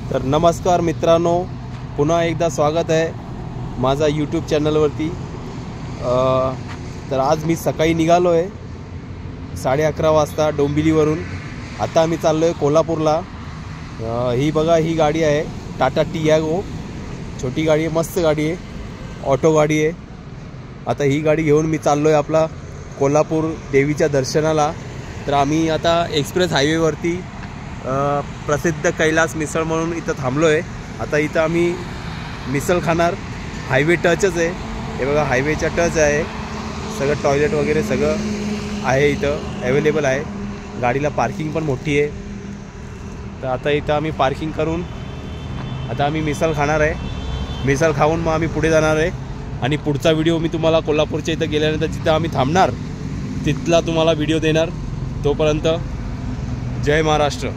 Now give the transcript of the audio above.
तर नमस्कार मित्रांनो, पुन्हा एकदा स्वागत आहे माझा यूट्यूब चॅनलवरती। तर आज मी सकाळी निघालो आहे 11:30 वाजता डोंबिवलीवरून। आता आम्ही चाललो आहे कोल्हापूरला। ही बघा, ही गाडी आहे टाटा टियागो, छोटी गाडी आहे, मस्त गाडी आहे, ऑटो गाडी आहे। आता ही गाडी घेऊन मी चाललो आहे आपला कोल्हापूर देवीच्या दर्शनाला। तर आम्ही आता एक्सप्रेस हायवेवरती प्रसिद्ध कैलास मिसळ म्हणून इथं थांबलो आहे। आता इथं आम्ही मिसळ खाणार। हायवे टचच आहे, हे बघा हायवेच्या टच आहे, सगळं टॉयलेट वगैरे सगळं आहे इथं अवेलेबल आहे। गाडीला पार्किंग पण मोठी आहे। तर आता इथं आम्ही पार्किंग करून आता आम्ही मिसळ खाणार आहे। मिसळ खाऊन मग आम्ही पुढे जाणार आहे आणि पुढचा व्हिडिओ मी तुम्हाला कोल्हापूरच्या इथं गेल्यानंतर जिथं आम्ही थांबणार तिथला तुम्हाला व्हिडिओ देणार। तोपर्यंत जय महाराष्ट्र।